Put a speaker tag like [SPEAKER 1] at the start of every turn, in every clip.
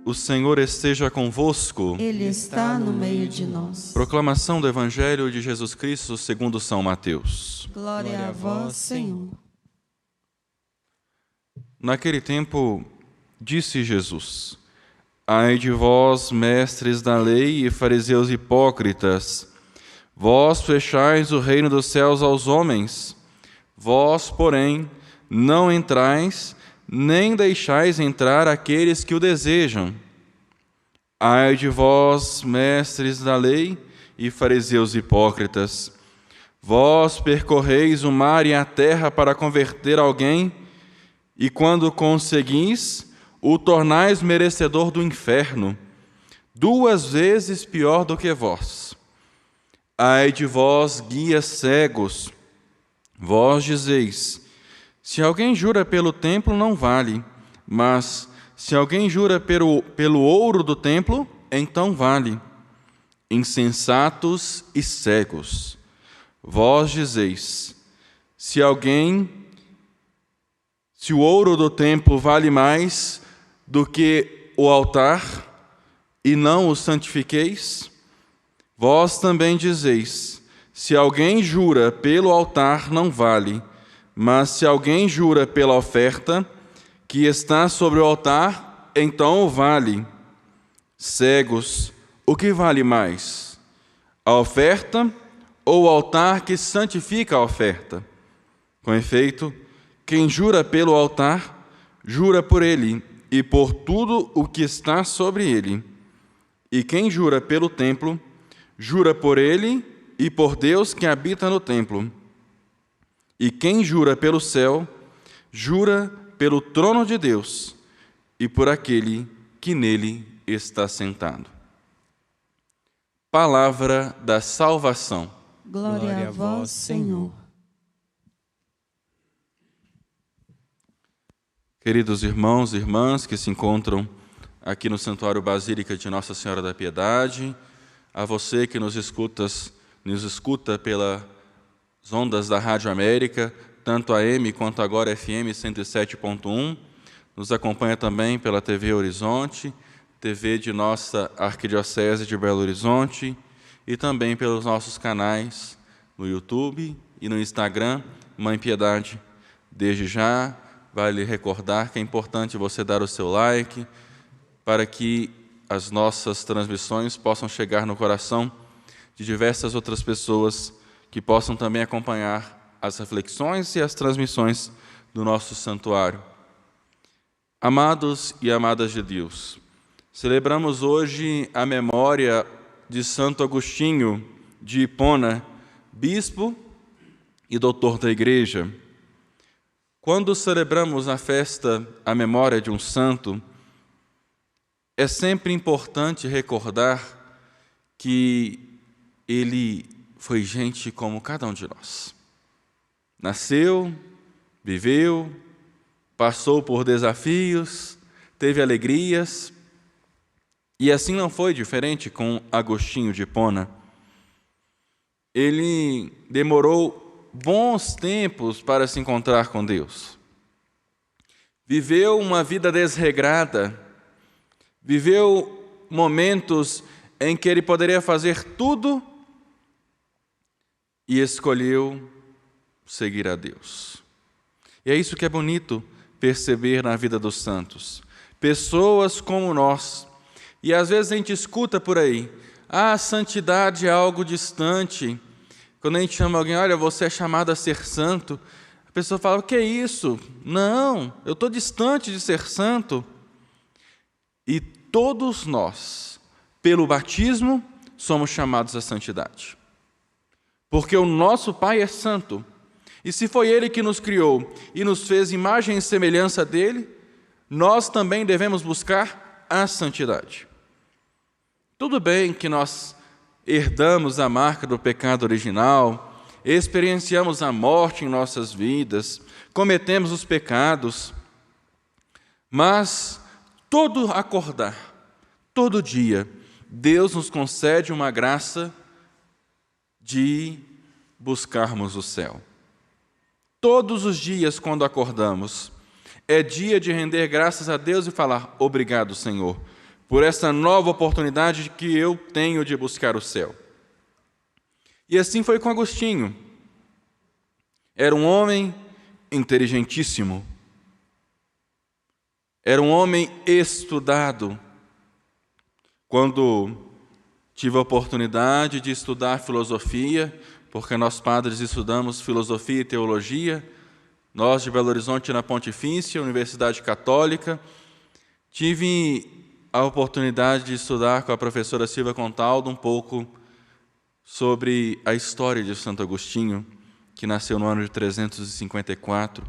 [SPEAKER 1] o Senhor esteja convosco.
[SPEAKER 2] Ele está no meio de nós.
[SPEAKER 1] Proclamação do Evangelho de Jesus Cristo segundo São Mateus.
[SPEAKER 2] Glória a vós, Senhor.
[SPEAKER 1] Naquele tempo, disse Jesus: Ai de vós, mestres da lei e fariseus hipócritas, vós fechais o reino dos céus aos homens. Vós, porém, não entrais, nem deixais entrar aqueles que o desejam. Ai de vós, mestres da lei e fariseus hipócritas, vós percorreis o mar e a terra para converter alguém, e quando conseguis, o tornais merecedor do inferno, 2 vezes pior do que vós. Ai de vós, guias cegos, vós dizeis: se alguém jura pelo templo, não vale, mas se alguém jura pelo ouro do templo, então vale. Insensatos e cegos, vós dizeis: se o ouro do templo vale mais do que o altar, e não o santifiqueis? Vós também dizeis: se alguém jura pelo altar, não vale, mas se alguém jura pela oferta que está sobre o altar, então o vale. Cegos, o que vale mais? A oferta ou o altar que santifica a oferta? Com efeito, quem jura pelo altar, jura por ele e por tudo o que está sobre ele. E quem jura pelo templo, jura por ele e por Deus que habita no templo. E quem jura pelo céu, jura pelo trono de Deus e por aquele que nele está sentado. Palavra da salvação.
[SPEAKER 2] Glória a vós, Senhor.
[SPEAKER 1] Queridos irmãos e irmãs que se encontram aqui no Santuário Basílica de Nossa Senhora da Piedade, a você que nos escuta pelas ondas da Rádio América, tanto AM quanto agora FM 107.1, nos acompanha também pela TV Horizonte, TV de nossa Arquidiocese de Belo Horizonte, e também pelos nossos canais no YouTube e no Instagram, Mãe Piedade. Desde já, vale recordar que é importante você dar o seu like para que as nossas transmissões possam chegar no coração de diversas outras pessoas que possam também acompanhar as reflexões e as transmissões do nosso santuário. Amados e amadas de Deus, celebramos hoje a memória de Santo Agostinho de Hipona, bispo e doutor da Igreja. Quando celebramos a festa, a memória de um santo, é sempre importante recordar que ele foi gente como cada um de nós. Nasceu, viveu, passou por desafios, teve alegrias, e assim não foi diferente com Agostinho de Hipona. Ele demorou bons tempos para se encontrar com Deus. Viveu uma vida desregrada, viveu momentos em que ele poderia fazer tudo e escolheu seguir a Deus. E é isso que é bonito perceber na vida dos santos. Pessoas como nós. E às vezes a gente escuta por aí: a santidade é algo distante. Quando a gente chama alguém: olha, você é chamado a ser santo, a pessoa fala: o que é isso? Não, eu estou distante de ser santo. E todos nós, pelo batismo, somos chamados à santidade. Porque o nosso Pai é santo. E se foi Ele que nos criou e nos fez imagem e semelhança dEle, nós também devemos buscar a santidade. Tudo bem que nós herdamos a marca do pecado original, experienciamos a morte em nossas vidas, cometemos os pecados, mas todo acordar, todo dia, Deus nos concede uma graça de buscarmos o céu. Todos os dias, quando acordamos, é dia de render graças a Deus e falar: obrigado, Senhor, por essa nova oportunidade que eu tenho de buscar o céu. E assim foi com Agostinho. Era um homem inteligentíssimo. Era um homem estudado. Quando tive a oportunidade de estudar filosofia, porque nós padres estudamos filosofia e teologia, nós de Belo Horizonte na Pontifícia, Universidade Católica, tive a oportunidade de estudar com a professora Silvia Contaldo um pouco sobre a história de Santo Agostinho, que nasceu no ano de 354.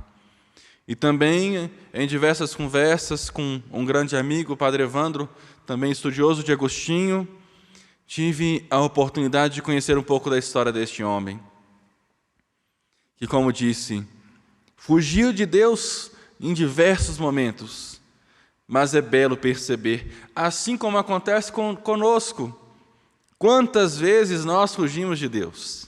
[SPEAKER 1] E também, em diversas conversas com um grande amigo, o Padre Evandro, também estudioso de Agostinho, tive a oportunidade de conhecer um pouco da história deste homem, que, como disse, fugiu de Deus em diversos momentos, mas é belo perceber, assim como acontece conosco, quantas vezes nós fugimos de Deus.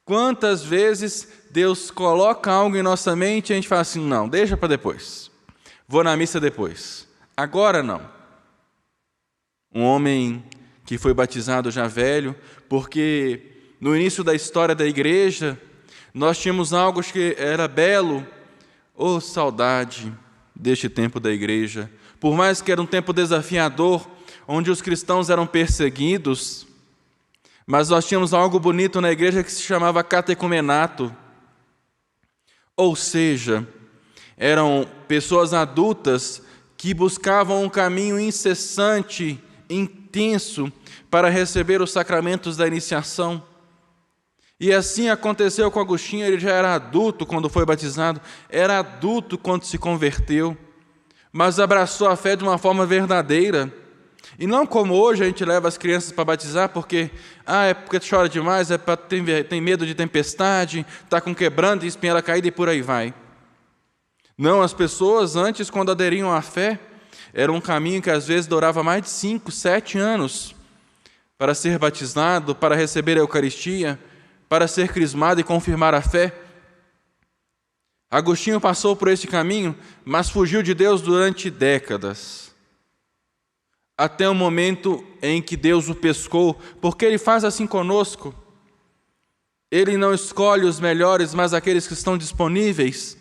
[SPEAKER 1] Quantas vezes Deus coloca algo em nossa mente e a gente fala assim, não, deixa para depois, vou na missa depois, agora não. Um homem que foi batizado já velho, porque no início da história da igreja, nós tínhamos algo que era belo, saudade deste tempo da igreja. Por mais que era um tempo desafiador, onde os cristãos eram perseguidos, mas nós tínhamos algo bonito na igreja que se chamava catecumenato. Ou seja, eram pessoas adultas que buscavam um caminho incessante, intenso, para receber os sacramentos da iniciação. E assim aconteceu com Agostinho. Ele já era adulto quando foi batizado, era adulto quando se converteu, mas abraçou a fé de uma forma verdadeira. E não como hoje a gente leva as crianças para batizar porque é porque chora demais, é para tem medo de tempestade, está com quebrando, espinhela caída e por aí vai. Não, as pessoas antes, quando aderiam à fé, era um caminho que às vezes durava mais de 5, 7 anos para ser batizado, para receber a Eucaristia, para ser crismado e confirmar a fé. Agostinho passou por esse caminho, mas fugiu de Deus durante décadas, até o momento em que Deus o pescou, porque Ele faz assim conosco. Ele não escolhe os melhores, mas aqueles que estão disponíveis.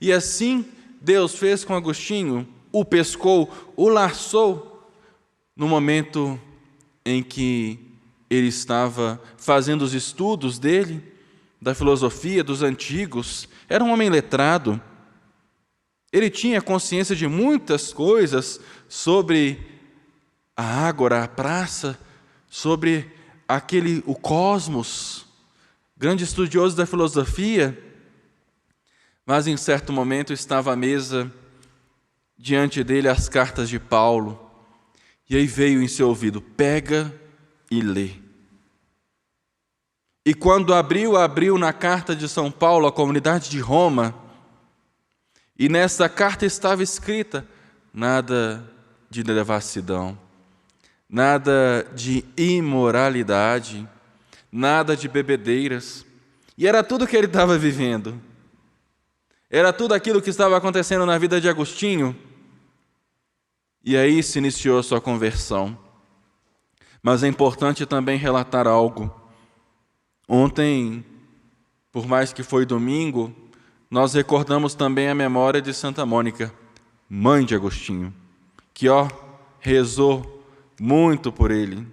[SPEAKER 1] E assim Deus fez com Agostinho, o pescou, o laçou, no momento em que ele estava fazendo os estudos dele, da filosofia, dos antigos. Era um homem letrado. Ele tinha consciência de muitas coisas sobre a ágora, a praça, sobre o cosmos, grande estudioso da filosofia. Mas em certo momento estava à mesa, diante dele as cartas de Paulo, e aí veio em seu ouvido, pega e lê. E quando abriu na carta de São Paulo, a comunidade de Roma, e nessa carta estava escrita, nada de devassidão, nada de imoralidade, nada de bebedeiras. E era tudo que ele estava vivendo. Era tudo aquilo que estava acontecendo na vida de Agostinho. E aí se iniciou a sua conversão. Mas é importante também relatar algo. Ontem, por mais que foi domingo, nós recordamos também a memória de Santa Mônica, mãe de Agostinho, que rezou muito por ele.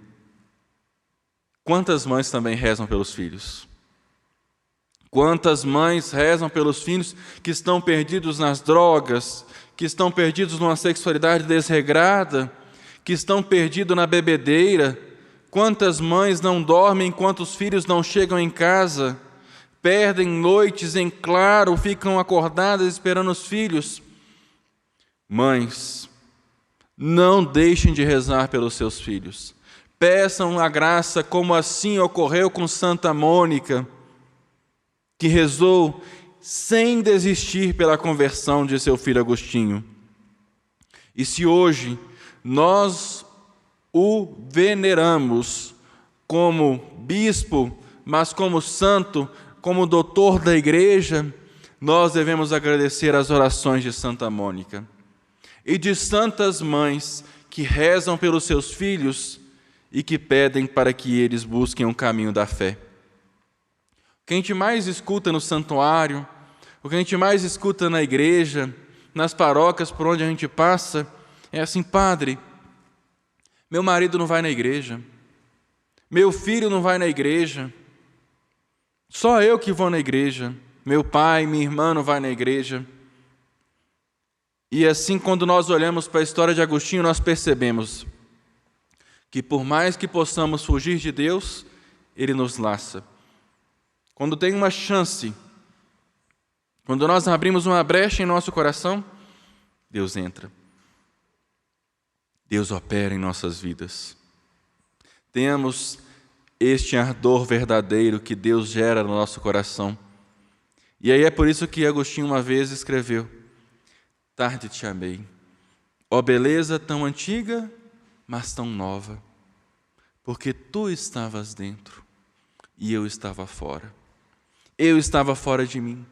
[SPEAKER 1] Quantas mães também rezam pelos filhos? Quantas mães rezam pelos filhos que estão perdidos nas drogas, que estão perdidos numa sexualidade desregrada, que estão perdidos na bebedeira? Quantas mães não dormem enquanto os filhos não chegam em casa, perdem noites em claro, ficam acordadas esperando os filhos? Mães, não deixem de rezar pelos seus filhos. Peçam a graça, como assim ocorreu com Santa Mônica, que rezou sem desistir pela conversão de seu filho Agostinho. E se hoje nós o veneramos como bispo, mas como santo, como doutor da igreja, nós devemos agradecer as orações de Santa Mônica e de santas mães que rezam pelos seus filhos e que pedem para que eles busquem o caminho da fé. O que a gente mais escuta no santuário, o que a gente mais escuta na igreja, nas paróquias por onde a gente passa, é assim: padre, meu marido não vai na igreja, meu filho não vai na igreja, só eu que vou na igreja, meu pai, minha irmã não vai na igreja. E assim, quando nós olhamos para a história de Agostinho, nós percebemos que por mais que possamos fugir de Deus, Ele nos laça. Quando tem uma chance, quando nós abrimos uma brecha em nosso coração, Deus entra. Deus opera em nossas vidas. Tenhamos este ardor verdadeiro que Deus gera no nosso coração. E aí é por isso que Agostinho uma vez escreveu: tarde te amei, ó beleza tão antiga, mas tão nova, porque tu estavas dentro e eu estava fora. Eu estava fora de mim,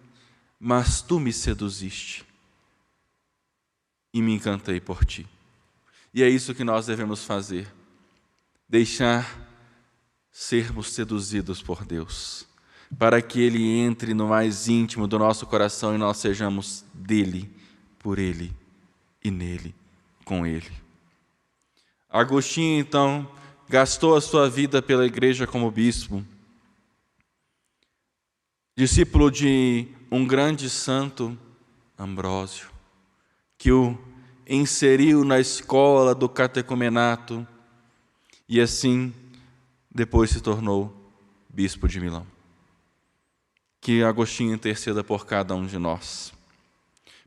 [SPEAKER 1] mas tu me seduziste e me encantei por ti. E é isso que nós devemos fazer, deixar sermos seduzidos por Deus, para que Ele entre no mais íntimo do nosso coração e nós sejamos dele, por Ele e nele, com Ele. Agostinho, então, gastou a sua vida pela igreja como bispo, discípulo de um grande santo, Ambrósio, que o inseriu na escola do catecumenato e assim depois se tornou bispo de Milão. Que Agostinho interceda por cada um de nós,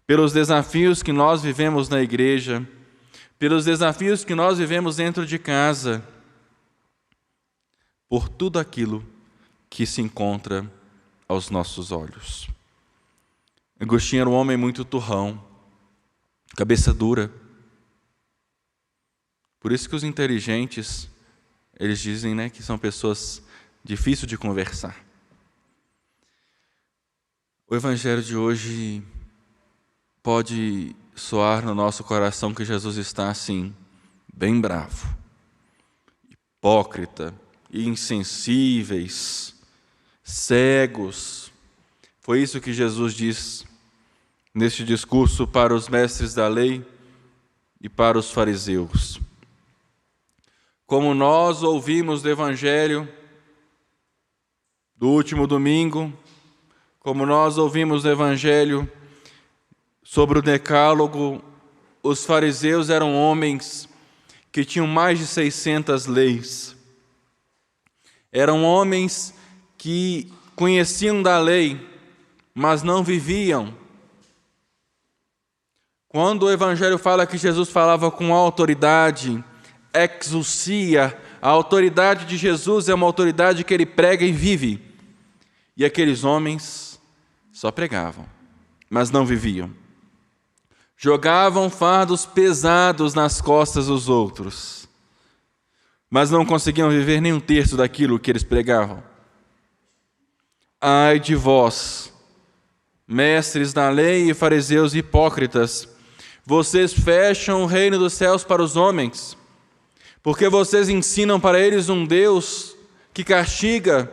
[SPEAKER 1] pelos desafios que nós vivemos na igreja, pelos desafios que nós vivemos dentro de casa, por tudo aquilo que se encontra aos nossos olhos. Agostinho era um homem muito turrão, cabeça dura. Por isso que os inteligentes, eles dizem, né, que são pessoas difíceis de conversar. O evangelho de hoje pode soar no nosso coração que Jesus está assim, bem bravo, hipócrita, insensíveis, cegos. Foi isso que Jesus diz neste discurso para os mestres da lei e para os fariseus. Como nós ouvimos do evangelho do último domingo, como nós ouvimos do evangelho sobre o decálogo, os fariseus eram homens que tinham mais de 600 leis. Eram homens que conheciam da lei, mas não viviam. Quando o evangelho fala que Jesus falava com autoridade, exousia, a autoridade de Jesus é uma autoridade que ele prega e vive. E aqueles homens só pregavam, mas não viviam. Jogavam fardos pesados nas costas dos outros, mas não conseguiam viver nem um terço daquilo que eles pregavam. Ai de vós, mestres da lei e fariseus hipócritas, vocês fecham o reino dos céus para os homens, porque vocês ensinam para eles um Deus que castiga,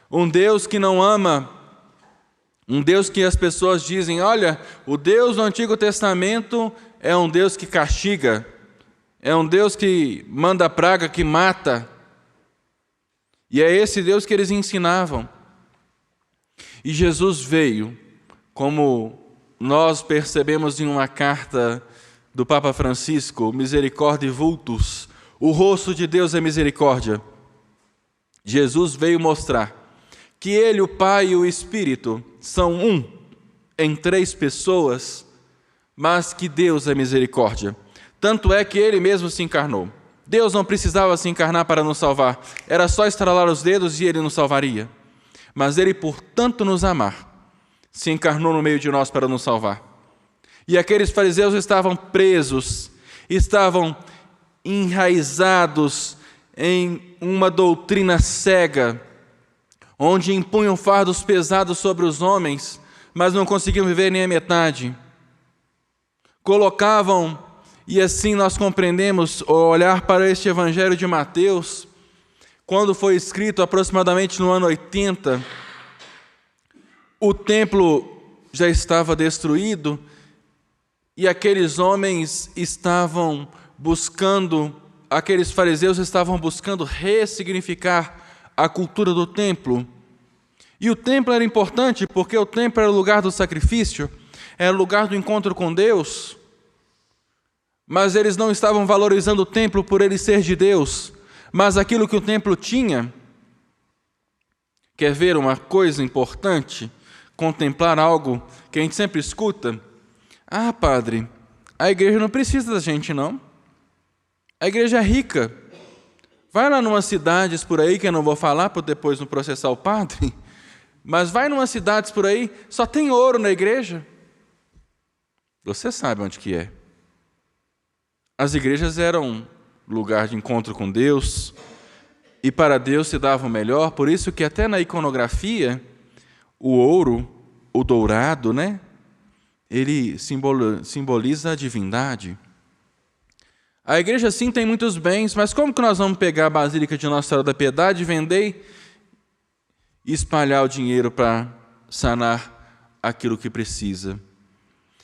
[SPEAKER 1] um Deus que não ama, um Deus que as pessoas dizem: olha, o Deus do Antigo Testamento é um Deus que castiga, é um Deus que manda praga, que mata. E é esse Deus que eles ensinavam. E Jesus veio, como nós percebemos em uma carta do Papa Francisco, Misericordiae Vultus, o rosto de Deus é misericórdia. Jesus veio mostrar que Ele, o Pai e o Espírito, são um em três pessoas, mas que Deus é misericórdia. Tanto é que Ele mesmo se encarnou. Deus não precisava se encarnar para nos salvar, era só estralar os dedos e Ele nos salvaria. Mas Ele, por tanto nos amar, se encarnou no meio de nós para nos salvar. E aqueles fariseus estavam presos, estavam enraizados em uma doutrina cega, onde impunham fardos pesados sobre os homens, mas não conseguiam viver nem a metade. Colocavam E assim nós compreendemos, ao olhar para este Evangelho de Mateus, quando foi escrito aproximadamente no ano 80, o templo já estava destruído e aqueles homens estavam buscando, aqueles fariseus estavam buscando ressignificar a cultura do templo. E o templo era importante porque o templo era o lugar do sacrifício, era o lugar do encontro com Deus. Mas eles não estavam valorizando o templo por ele ser de Deus, mas aquilo que o templo tinha. Quer ver uma coisa importante? Contemplar algo que a gente sempre escuta? Ah, padre, a igreja não precisa da gente, não. A igreja é rica. Vai lá numas cidades por aí, que eu não vou falar para depois não processar o padre, mas vai numas cidades por aí, só tem ouro na igreja. Você sabe onde que é. As igrejas eram lugar de encontro com Deus, e para Deus se dava o melhor, por isso que até na iconografia, o ouro, o dourado, né? Ele simboliza a divindade. A igreja sim tem muitos bens, mas como que nós vamos pegar a Basílica de Nossa Senhora da Piedade, vender e espalhar o dinheiro para sanar aquilo que precisa?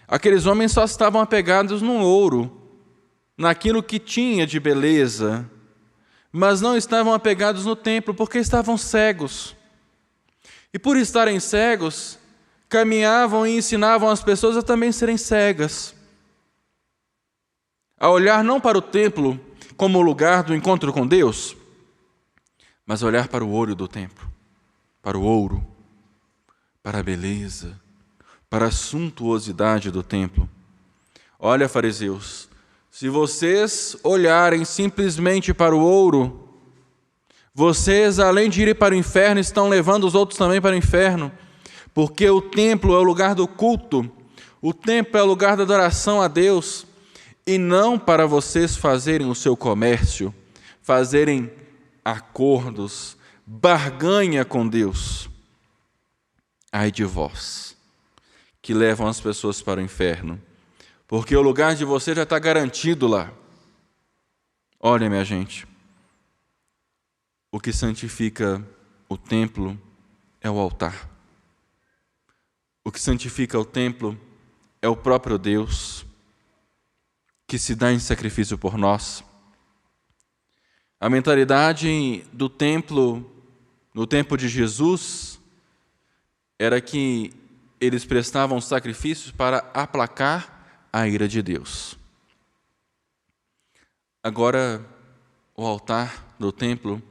[SPEAKER 1] Aqueles homens só estavam apegados no ouro, naquilo que tinha de beleza, mas não estavam apegados no templo, porque estavam cegos. E por estarem cegos, caminhavam e ensinavam as pessoas a também serem cegas, a olhar não para o templo como o lugar do encontro com Deus, mas olhar para o olho do templo, para o ouro, para a beleza, para a suntuosidade do templo. Olha, fariseus, se vocês olharem simplesmente para o ouro, vocês, além de irem para o inferno, estão levando os outros também para o inferno, porque o templo é o lugar do culto, o templo é o lugar da adoração a Deus, e não para vocês fazerem o seu comércio, fazerem acordos, barganha com Deus. Ai de vós, que levam as pessoas para o inferno, porque o lugar de você já está garantido lá. Olha, minha gente, o que santifica o templo é o altar. O que santifica o templo é o próprio Deus, que se dá em sacrifício por nós. A mentalidade do templo, no tempo de Jesus, era que eles prestavam sacrifícios para aplacar a ira de Deus. Agora, o altar do templo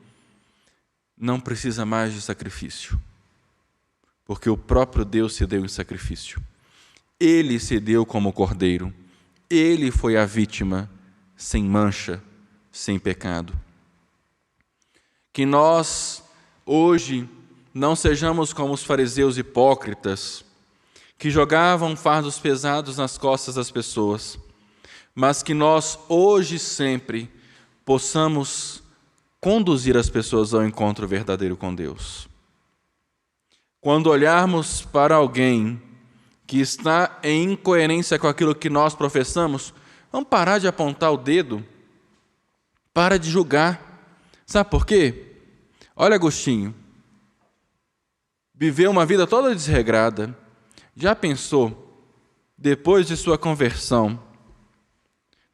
[SPEAKER 1] não precisa mais de sacrifício, porque o próprio Deus se deu em sacrifício. Ele se deu como cordeiro. Ele foi a vítima, sem mancha, sem pecado. Que nós, hoje, não sejamos como os fariseus hipócritas, que jogavam fardos pesados nas costas das pessoas, mas que nós, hoje e sempre, possamos conduzir as pessoas ao encontro verdadeiro com Deus. Quando olharmos para alguém que está em incoerência com aquilo que nós professamos, vamos parar de apontar o dedo, para de julgar. Sabe por quê? Olha Agostinho, viveu uma vida toda desregrada. Já pensou, depois de sua conversão,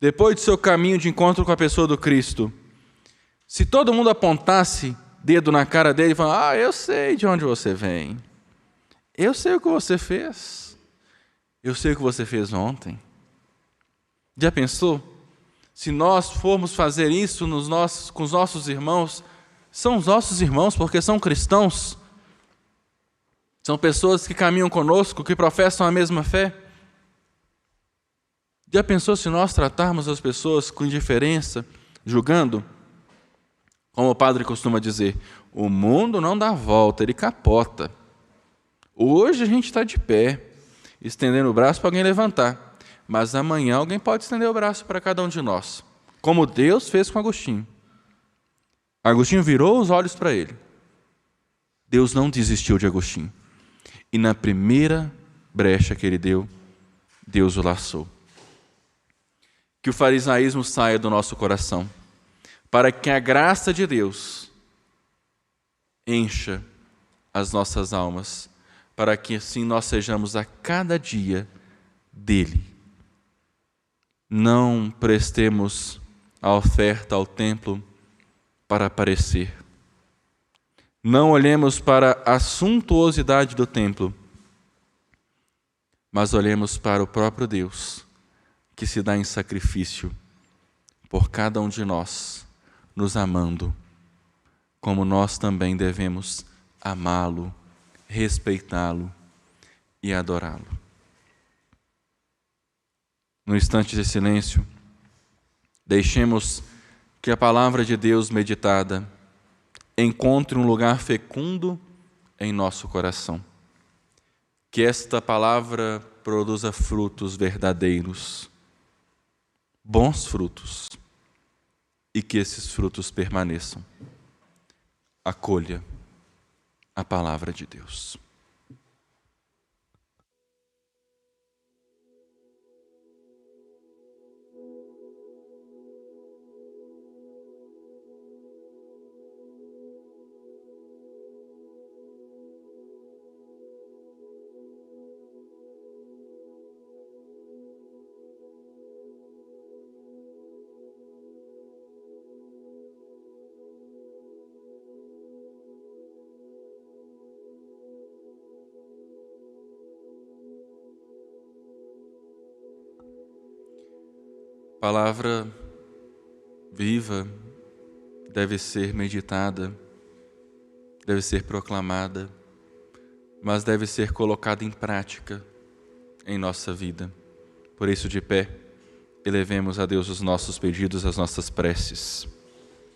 [SPEAKER 1] depois de seu caminho de encontro com a pessoa do Cristo, se todo mundo apontasse dedo na cara dele e falasse: eu sei de onde você vem, eu sei o que você fez, eu sei o que você fez ontem. Já pensou? Se nós formos fazer isso com os nossos irmãos, são os nossos irmãos porque são cristãos, são pessoas que caminham conosco, que professam a mesma fé. Já pensou se nós tratarmos as pessoas com indiferença, julgando? Como o padre costuma dizer, o mundo não dá volta, ele capota. Hoje a gente está de pé, estendendo o braço para alguém levantar, mas amanhã alguém pode estender o braço para cada um de nós, como Deus fez com Agostinho. Agostinho virou os olhos para ele. Deus não desistiu de Agostinho. E na primeira brecha que ele deu, Deus o laçou. que o farisaísmo saia do nosso coração, para que a graça de Deus encha as nossas almas, para que assim nós sejamos a cada dia dele. Não prestemos a oferta ao templo para aparecer. Não olhemos para a suntuosidade do templo, mas olhemos para o próprio Deus, que se dá em sacrifício por cada um de nós, nos amando, como nós também devemos amá-lo, respeitá-lo e adorá-lo. No instante de silêncio, deixemos que a palavra de Deus meditada encontre um lugar fecundo em nosso coração. Que esta palavra produza frutos verdadeiros, bons frutos, e que esses frutos permaneçam. Acolha a palavra de Deus. Palavra viva deve ser meditada, deve ser proclamada, mas deve ser colocada em prática em nossa vida. Por isso, de pé, elevemos a Deus os nossos pedidos, as nossas preces.